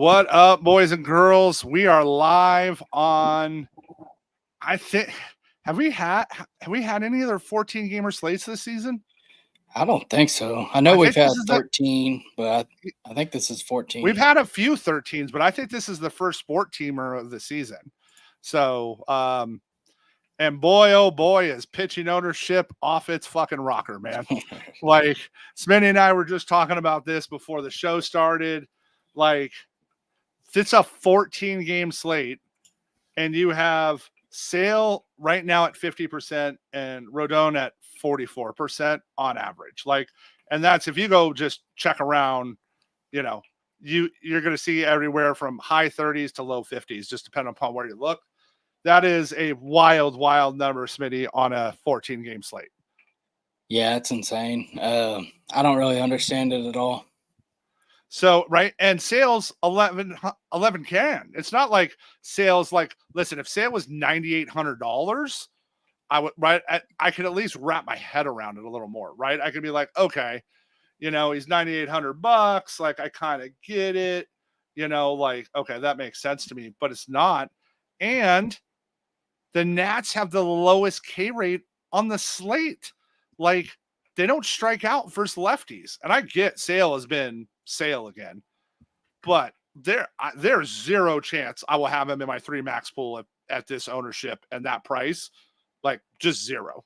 What up, boys and girls? We are live on. I think have we had any other 14 gamer slates this season? I don't think so. I know I we've think this had is 13, but I think this is 14. we've had a few 13s, but I think this is the first sport teamer of the season. So, and boy, oh boy, is pitching ownership off its fucking rocker, man. Like Smitty and I were just talking about this before the show started. Like, it's a 14 game slate, and you have Sale right now at 50% and Rodon at 44% on average. Like, and that's if you go just check around, you know, you're going to see everywhere from high 30s to low 50s, just depending upon where you look. That is a wild, wild number, Smitty, on a 14 game slate. Yeah, it's insane. I don't really understand it at all. So, right. And Sales 11 can. It's not like Sales, like, listen, if Sale was $9,800, I would, right. I could at least wrap my head around it a little more, right? I could be like, okay, he's $9,800. Like, I kind of get it, like, okay, that makes sense to me, but it's not. And the Nats have the lowest K rate on the slate. Like, they don't strike out versus lefties. And I get Sale has been Sale again, but there's zero chance I will have him in my 3 max pool at this ownership and that price. Like, just zero.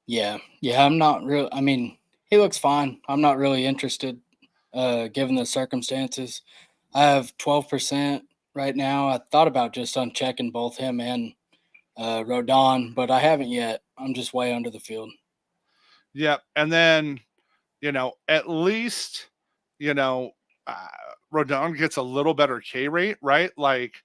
Yeah, I'm not real. I mean, he looks fine. I'm not really interested, given the circumstances. I have 12% right now. I thought about just unchecking both him and Rodon, but I haven't yet. I'm just way under the field. Yep. And then, at least, Rodon gets a little better K rate, right? Like,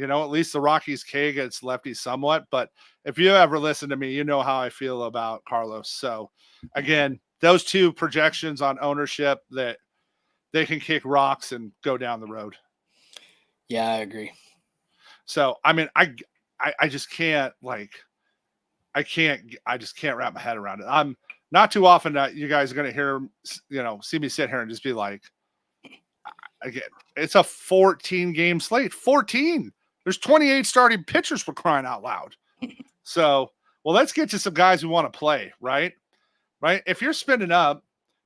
at least the Rockies K gets lefty somewhat. But if you ever listen to me, you know how I feel about Carlos. So, again, those two projections on ownership that they can kick rocks and go down the road. Yeah, I agree. So, I mean, I just can't, like, I just can't wrap my head around it. I'm not too often that you guys are going to hear, see me sit here and just be like, again, it's a 14 game slate. 14. There's 28 starting pitchers for crying out loud. So, well, let's get to some guys who want to play, right? Right. If you're spinning up,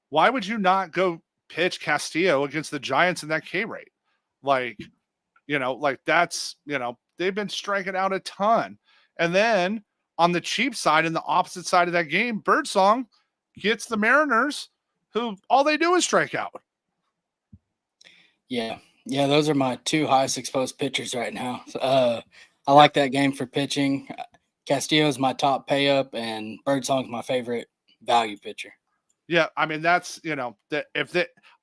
why would you not go pitch Castillo against the Giants in that K rate? Like, that's, they've been striking out a ton. And then on the cheap side, in the opposite side of that game, Birdsong gets the Mariners, who all they do is strike out. Yeah, those are my 2 highest exposed pitchers right now. I like that game for pitching. Castillo is my top pay up, and Birdsong's my favorite value pitcher. Yeah, I mean that's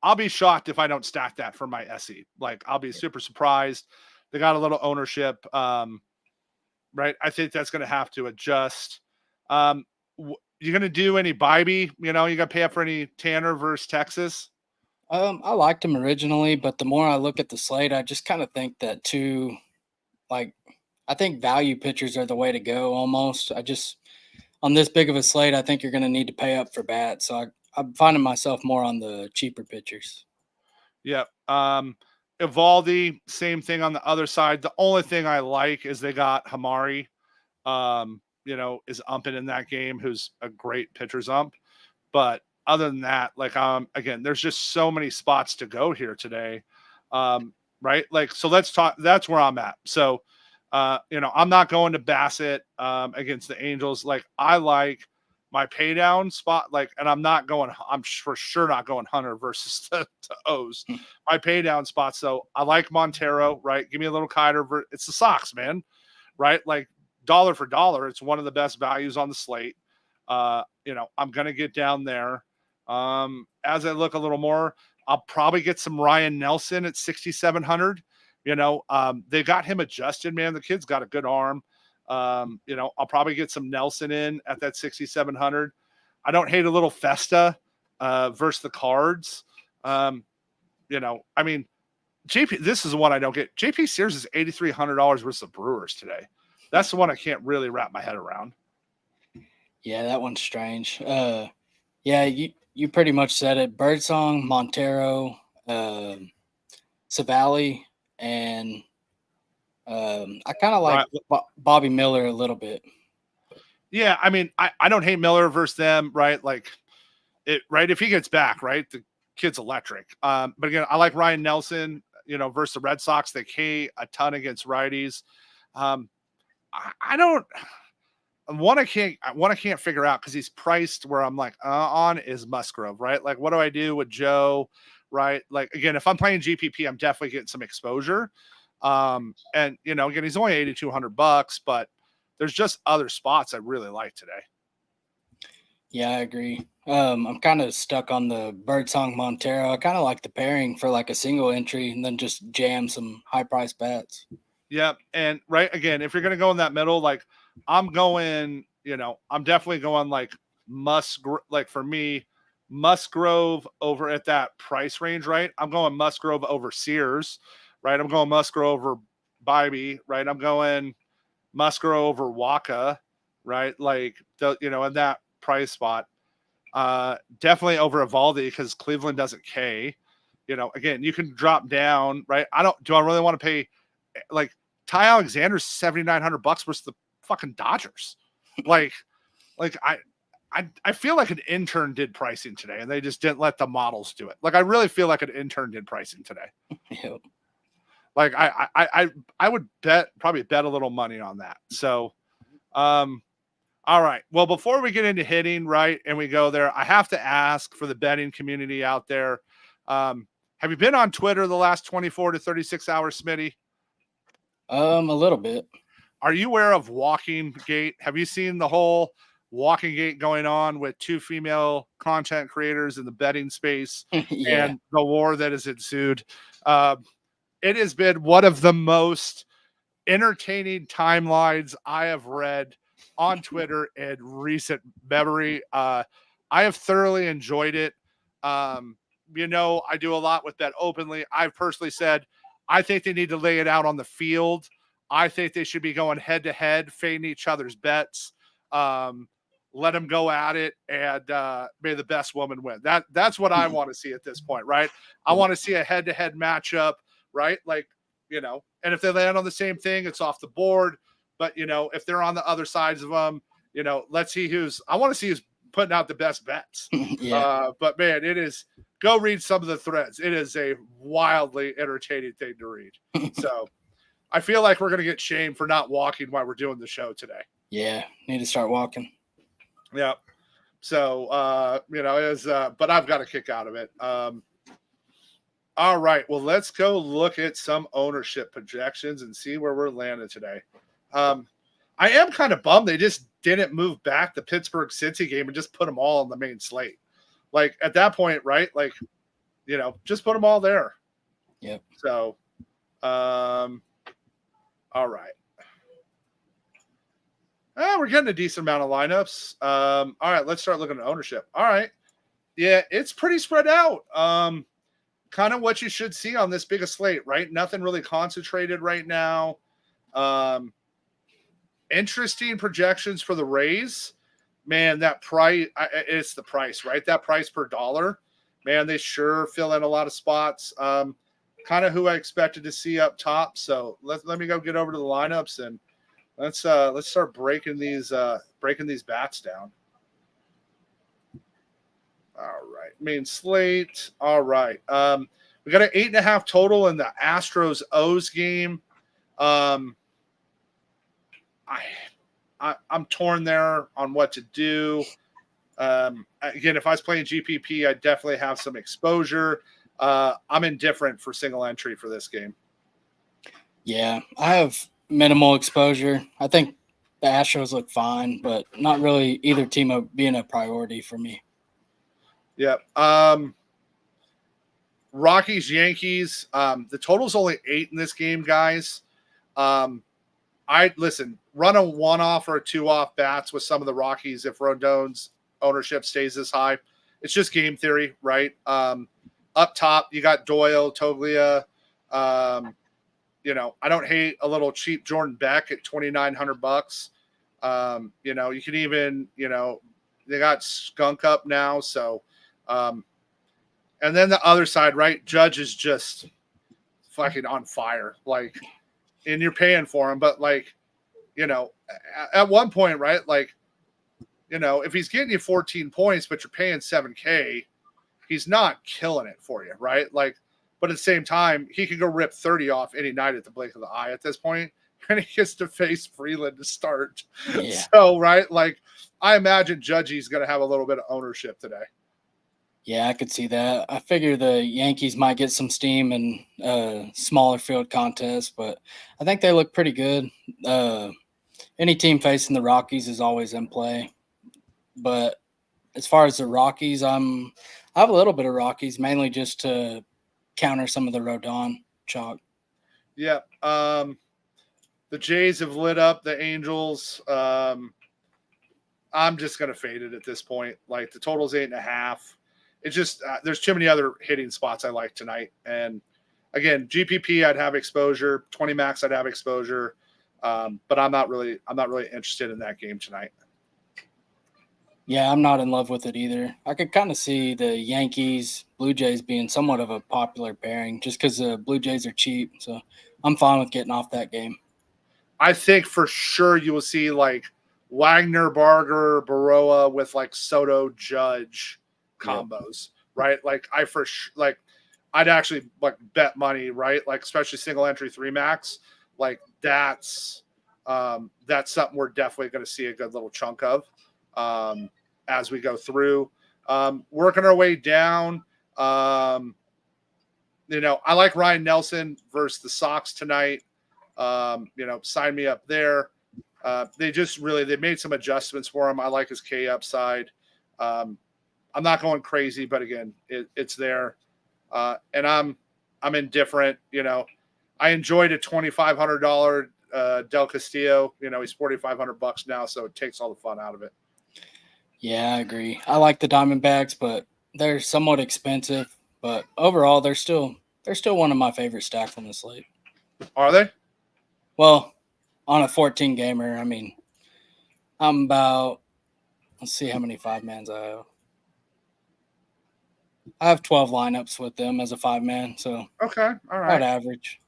I'll be shocked if I don't stack that for my SE. Like, I'll be super surprised. They got a little ownership, right? I think that's going to have to adjust. You going to do any Bybee? You got to pay up for any Tanner versus Texas? I liked him originally, but the more I look at the slate, I just kind of think that I think value pitchers are the way to go almost. On this big of a slate, I think you're going to need to pay up for bats. So I'm finding myself more on the cheaper pitchers. Yeah. Evaldi, same thing on the other side. The only thing I like is they got Hamari, is umping in that game, who's a great pitcher's ump. But other than that, like, again, there's just so many spots to go here today. Right. Like, so let's talk. That's where I'm at. So, I'm not going to Bassett against the Angels. Like, I like my pay down spot. Like, and I'm for sure not going Hunter versus the O's. My pay down spot. So I like Montero, right? Give me a little Kiter. It's the Sox, man. Right. Like, dollar for dollar, it's one of the best values on the slate. I'm going to get down there. As I look a little more, I'll probably get some Ryan Nelson at 6,700. They got him adjusted, man. The kid's got a good arm. I'll probably get some Nelson in at that 6,700. I don't hate a little Festa versus the Cards. I mean, JP, this is the one I don't get. JP Sears is $8,300 versus the Brewers today. That's the one I can't really wrap my head around. Yeah, that one's strange. Yeah, you pretty much said it. Birdsong, Montero, Savali, and I kind of like Right. Bobby Miller a little bit. Yeah, I mean, I don't hate Miller versus them, right? Like it, right? If he gets back, right, the kid's electric. But again, I like Ryan Nelson, versus the Red Sox. They K a ton against righties. I don't one I can't figure out because he's priced where I'm like on is Musgrove, right? Like, what do I do with Joe, right? Like again, if I'm playing GPP, I'm definitely getting some exposure. And again, he's only $8,200, but there's just other spots I really like today. Yeah, I agree. I'm kind of stuck on the Birdsong Montero. I kind of like the pairing for like a single entry and then just jam some high price bats. Yeah. And right again, if you're gonna go in that middle, like I'm going, I'm definitely going like like for me, Musgrove over at that price range, right? I'm going Musgrove over Sears, right? I'm going Musgrove over Bybee, right? I'm going Musgrove over Waka, right? Like in that price spot. Definitely over Evaldi because Cleveland doesn't K. Again, you can drop down, right? Do I really want to pay like Ty Alexander's $7,900 versus the fucking Dodgers? like I feel like an intern did pricing today and they just didn't let the models do it. Like I really feel like an intern did pricing today. Yep. Like I would probably bet a little money on that. So all right. Well, before we get into hitting, right, and we go there, I have to ask for the betting community out there. Have you been on Twitter the last 24 to 36 hours, Smitty? A little bit. Are you aware of Walking Gate? Have you seen the whole Walking Gate going on with two female content creators in the betting space Yeah. and the war that has ensued? It has been one of the most entertaining timelines I have read on Twitter in recent memory. I have thoroughly enjoyed it. I do a lot with Bet Openly. I've personally said, I think they need to lay it out on the field. I think they should be going head to head, fading each other's bets. Let them go at it, and may the best woman win. That's what I want to see at this point, right? I want to see a head to head matchup, right? Like, and if they land on the same thing, it's off the board. But, if they're on the other sides of them, let's see I want to see who's putting out the best bets. Yeah. But man, go read some of the threads. It is a wildly entertaining thing to read. So I feel like we're going to get shamed for not walking while we're doing the show today. Yeah. Need to start walking. Yeah. So, but I've got a kick out of it. All right. Well, let's go look at some ownership projections and see where we're landing today. I am kind of bummed they just didn't move back the Pittsburgh Cincy game and just put them all on the main slate. Like at that point, right? Like, just put them all there. Yep. So, all right. We're getting a decent amount of lineups. All right, let's start looking at ownership. All right. Yeah, it's pretty spread out. Kind of what you should see on this big a slate, right? Nothing really concentrated right now. Interesting projections for the Rays. Man, that price, it's the price, right? That price per dollar. Man, they sure fill in a lot of spots. Kind of who I expected to see up top. So let me go get over to the lineups and let's start breaking these bats down. All right, main slate. All right, we got an 8.5 total in the Astros O's game. I'm torn there on what to do. Again, if I was playing GPP, I'd definitely have some exposure. I'm indifferent for single entry for this game. Yeah, I have minimal exposure. I think the Astros look fine, but not really either team being a priority for me. Yeah. Rockies, Yankees. The total's only 8 in this game, guys. Run a 1-off or a 2-off bats with some of the Rockies if Rondon's ownership stays this high. It's just game theory, right? Up top, you got Doyle, Toglia. I don't hate a little cheap Jordan Beck at $2,900. You can even, they got Skunk up now. So, and then the other side, right? Judge is just fucking on fire. Like, and you're paying for him, but like, at one point, right? Like, if he's getting you 14 points, but you're paying 7K, he's not killing it for you, right? Like, but at the same time, he could go rip 30 off any night at the blink of the eye at this point, and he gets to face Freeland to start. Yeah. So, right, like, I imagine Judgy's going to have a little bit of ownership today. Yeah, I could see that. I figure the Yankees might get some steam in smaller field contests, but I think they look pretty good. Any team facing the Rockies is always in play. But as far as the Rockies, I have a little bit of Rockies, mainly just to counter some of the Rodon chalk. Yeah. The Jays have lit up the Angels. I'm just going to fade it at this point. Like, the total's 8.5. It's just there's too many other hitting spots I like tonight. And again, GPP I'd have exposure, 20 max I'd have exposure, but I'm not really interested in that game tonight. Yeah, I'm not in love with it either. I could kind of see the Yankees, Blue Jays being somewhat of a popular pairing just because the Blue Jays are cheap. So I'm fine with getting off that game. I think for sure you will see like Wagner, Barger, Baroa with like Soto, Judge combos, right? Like I'd actually like bet money, right? Like especially single entry 3 max, like that's something we're definitely going to see a good little chunk of as we go through. Working our way down. I like Ryan Nelson versus the Sox tonight. Sign me up there. They made some adjustments for him. I like his K upside. I'm not going crazy, but again, it's there. And I'm indifferent. I enjoyed a $2,500 Del Castillo. He's $4,500 now, so it takes all the fun out of it. Yeah, I agree. I like the Diamondbacks, but they're somewhat expensive. But overall, they're still one of my favorite stacks on the slate. Are they? Well, on a 14 gamer, I mean, I'm about. Let's see how many 5-mans I have. I have 12 lineups with them as a 5-man, so okay, all right, about average.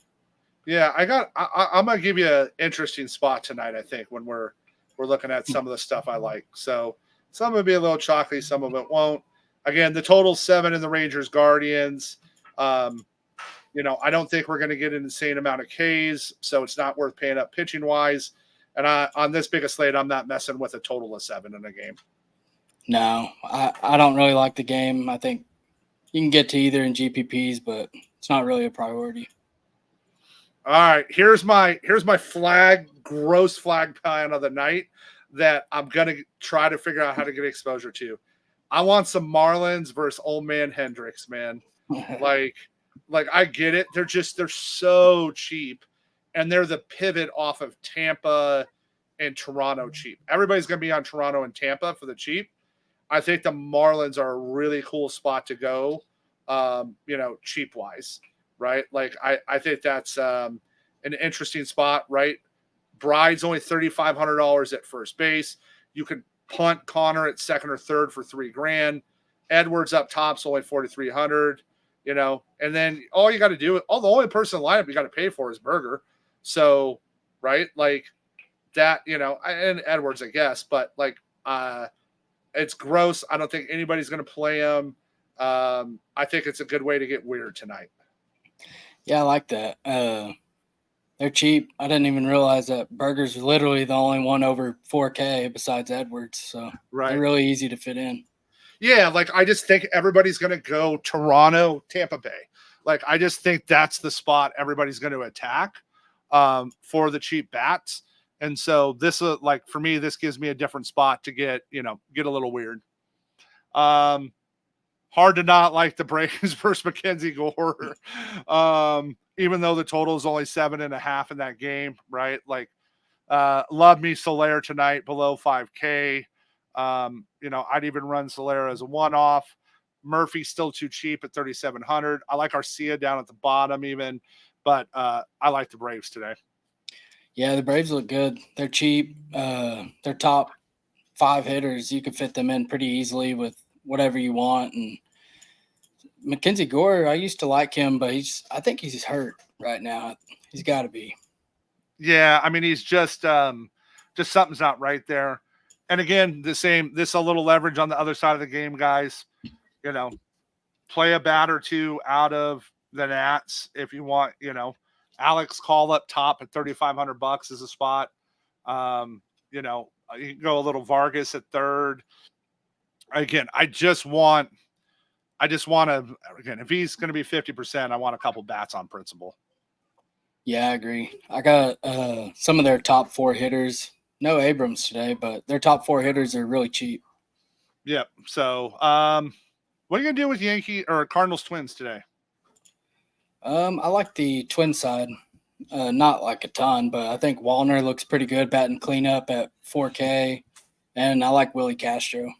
Yeah, I'm gonna give you an interesting spot tonight. I think when we're looking at some of the stuff I like. So some will be a little chalky, some of it won't. Again, the total's 7 in the Rangers Guardians. I don't think we're going to get an insane amount of Ks, so it's not worth paying up pitching wise. And on this big a slate, I'm not messing with a total of 7 in a game. No, I don't really like the game. I think you can get to either in GPPs, but it's not really a priority. All right, here's my gross flag plan of the night that I'm gonna try to figure out how to get exposure to. I want some Marlins versus Old Man Hendricks, man. like I get it. They're so cheap, and they're the pivot off of Tampa and Toronto cheap. Everybody's gonna be on Toronto and Tampa for the cheap. I think the Marlins are a really cool spot to go, cheap wise, right? Like I think that's an interesting spot, right? Bride's only $3,500 at first base. You could punt Connor at second or third for $3,000. Edwards up top's only 4,300. And then all you got to do, the only person in the lineup you got to pay for is Berger. So, right, like that, and Edwards, I guess, but like it's gross. I don't think anybody's going to play him. I think it's a good way to get weird tonight. Yeah, I like that. They're cheap. I didn't even realize that Berger's literally the only one over 4K besides Edwards. So they're really easy to fit in. Yeah, like I just think everybody's going to go Toronto, Tampa Bay. Like I just think that's the spot everybody's going to attack for the cheap bats. And so this, like for me, this gives me a different spot to get a little weird. Hard to not like the Braves versus Mackenzie Gore. Even though the total is only 7.5 in that game, right? Like, love me Soler tonight below 5K. I'd even run Soler as a one-off. Murphy's still too cheap at 3,700. I like Arcia down at the bottom even, but I like the Braves today. Yeah, the Braves look good. They're cheap. They're top 5 hitters. You can fit them in pretty easily with whatever you want. And Mackenzie Gore, I used to like him, but I think he's hurt. right now. He's got to be. Yeah, I mean, he's just something's not right there. And again, this a little leverage on the other side of the game, guys. You know, play a bat or two out of the Nats if you want. Alex Call up top at $3,500 is a spot. You can go a little Vargas at third. Again, I just want to, again, if he's going to be 50%, I want a couple bats on principle. Yeah, I agree. I got some of their top 4 hitters. No Abrams today, but their top 4 hitters are really cheap. Yep. So, what are you going to do with Yankee or Cardinals Twins today? I like the Twin side. Not like a ton, but I think Wallner looks pretty good batting cleanup at 4K, and I like Willie Castro.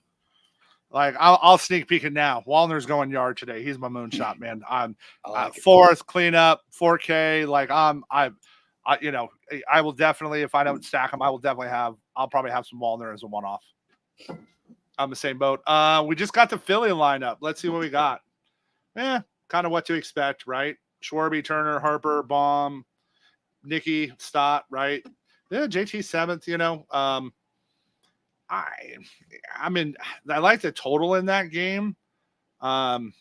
Like I'll sneak peek it now. Wallner's going yard today. He's my moonshot man. I'm Like fourth cleanup 4K. Like I will definitely, if I don't stack them, I'll probably have some Wallner as a one-off. I'm the same boat. We just got the Philly lineup. Let's see what we got. Kind of what to expect, right? Schwarber, Turner, Harper, Baum, Nicky, Stott, right? Yeah, JT 7th. I like the total in that game. I'm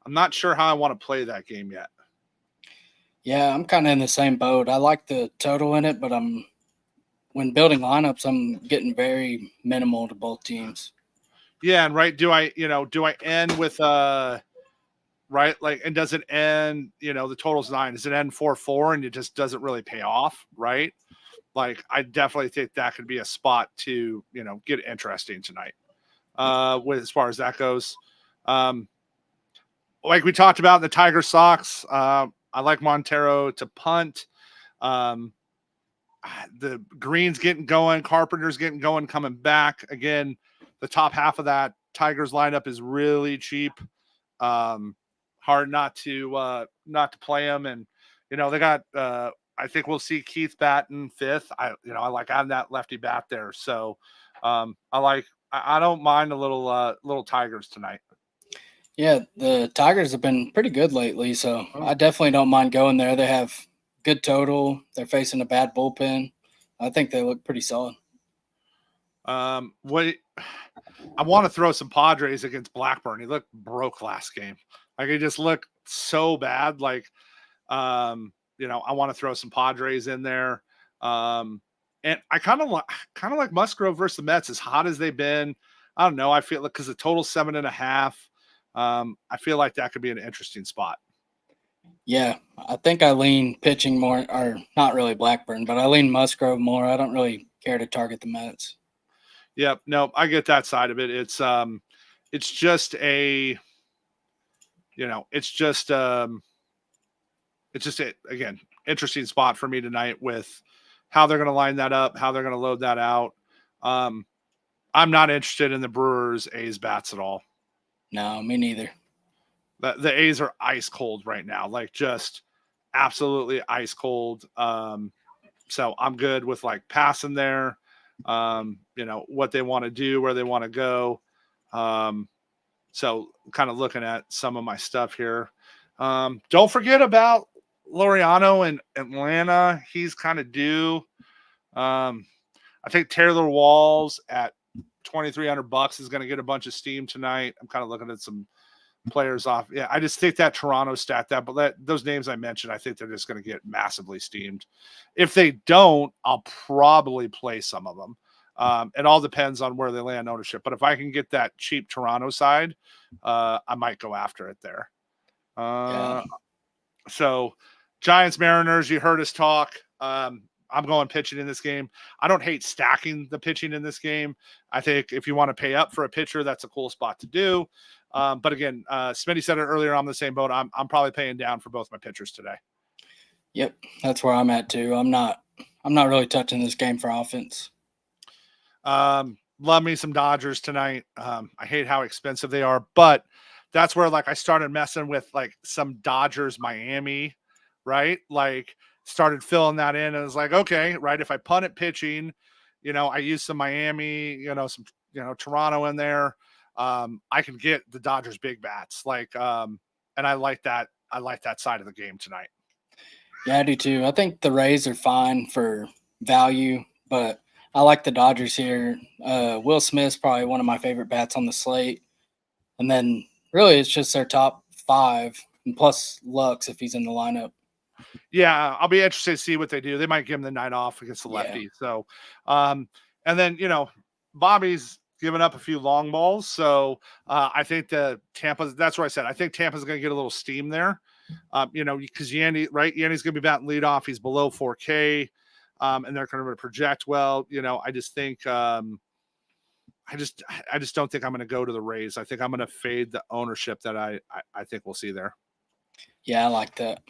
not sure how I want to play that game yet. Yeah, I'm kind of in the same boat. I like the total in it, but when building lineups, I'm getting very minimal to both teams. Yeah, and right, do I end with right, like, and does it end, the total's 9, does it end 4-4 and it just doesn't really pay off, right? Like, I definitely think that could be a spot to, get interesting tonight. With as far as that goes. Like we talked about in the Tiger Sox, I like Montero to punt. The Green's getting going, Carpenter's getting going, coming back. Again, the top half of that Tigers lineup is really cheap. Hard not to play them, and they got. I think we'll see Keith batting 5th. I like having that lefty bat there, so I don't mind a little Tigers tonight. Yeah, the Tigers have been pretty good lately, so I definitely don't mind going there. They have good total. They're facing a bad bullpen. I think they look pretty solid. What I want to throw some Padres against Blackburn. He looked broke last game. Like, he just looked so bad. Like, I want to throw some Padres in there. And I kind of like Musgrove versus the Mets, as hot as they've been. I don't know. I feel like, because the total's 7.5. I feel like that could be an interesting spot. Yeah, I think I lean pitching more, or not really Blackburn, but I lean Musgrove more. I don't really care to target the Mets. Yep. No, I get that side of it. It's just a, again, interesting spot for me tonight with how they're going to line that up, how they're going to load that out. I'm not interested in the Brewers A's bats at all. No, me neither. The A's are ice cold right now, like, just absolutely ice cold. So I'm good with, like, passing there. What they want to do, where they want to go. So kind of looking at some of my stuff here. Don't forget about Laureano in Atlanta. He's kind of due. I think Taylor Walls at $2,300 is going to get a bunch of steam tonight. I'm kind of looking at some players off. Yeah, I just think that Toronto stat those names I mentioned, I think they're just going to get massively steamed. If they don't, I'll probably play some of them. It all depends on where they land ownership. But if I can get that cheap Toronto side, I might go after it there. Yeah. So Giants Mariners, you heard us talk. I'm going pitching in this game. I don't hate stacking the pitching in this game. I think if you want to pay up for a pitcher, that's a cool spot to do. But again, Smitty said it earlier, I'm the same boat. I'm probably paying down for both my pitchers today. Yep, that's where I'm at too. I'm not really touching this game for offense. Love me some Dodgers tonight. I hate how expensive they are, but that's where, like, I started messing with, like, some Dodgers Miami, right? Like, started filling that in, and it was like, okay, right, if I punt at pitching, I use some Miami, some Toronto in there. I can get the Dodgers big bats, like, and I like that side of the game tonight. Yeah, I do too. I think the Rays are fine for value, but I like the Dodgers here. Will Smith's probably one of my favorite bats on the slate. And then really it's just their top five, and plus Lux if he's in the lineup. Yeah, I'll be interested to see what they do. They might give him the night off against the Yeah. lefty. So, and then Bobby's given up a few long balls. So I think the Tampa. That's what I said. I think Tampa's going to get a little steam there. Because Yandy, right? Yandy's going to be batting leadoff. He's below 4K, and they're going to project well. I just think. I just don't think I'm going to go to the Rays. I think I'm going to fade the ownership that I think we'll see there. Yeah, I like that.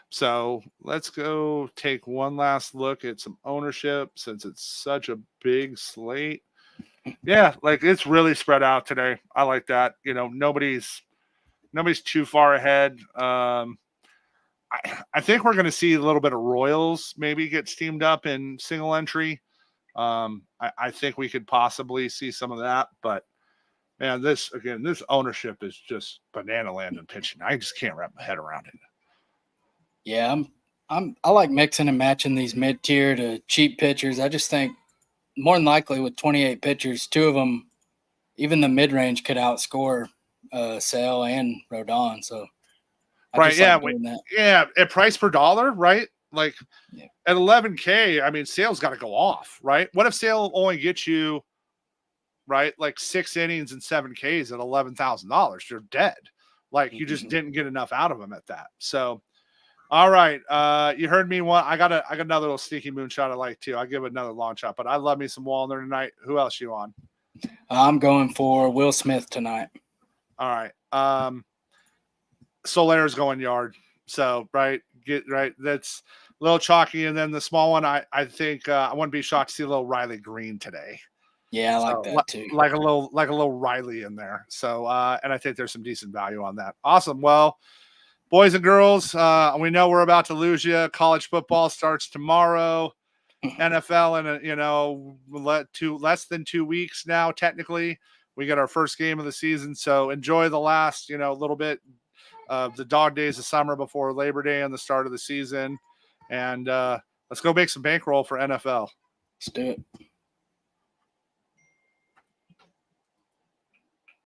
So let's go take one last look at some ownership since it's such a big slate. Yeah, like it's really spread out today. I like that. Nobody's too far ahead. I think we're going to see a little bit of Royals maybe get steamed up in single entry. I think we could possibly see some of that, but man, this ownership is just banana land in pitching. I just can't wrap my head around it. Yeah, I like mixing and matching these mid tier to cheap pitchers. I just think more than likely with 28 pitchers, two of them, even the mid range, could outscore Sale and Rodon. So I Right? just Yeah, like doing that. yeah. At price per dollar, right? Like Yeah. at 11K, I mean, Sale's got to go off, right? What if Sale only gets you, right, like 6 innings and 7Ks at $11,000? You're dead. Like you just didn't get enough out of him at that. So. All right. You heard me one. I got another little sneaky moonshot I like too. I'll give it another long shot, but I love me some Wallner tonight. Who else you on? I'm going for Will Smith tonight. All right. Solaire's going yard. So get right. That's a little chalky. And then the small one, I think I wouldn't be shocked to see a little Riley Green today. Yeah, I like that too. Like a little Riley in there. So and I think there's some decent value on that. Awesome. Well, boys and girls, we know we're about to lose you. College football starts tomorrow. NFL in less than 2 weeks now. Technically, we get our first game of the season. So enjoy the last little bit of the dog days of summer before Labor Day and the start of the season. And let's go make some bankroll for NFL. Let's do it.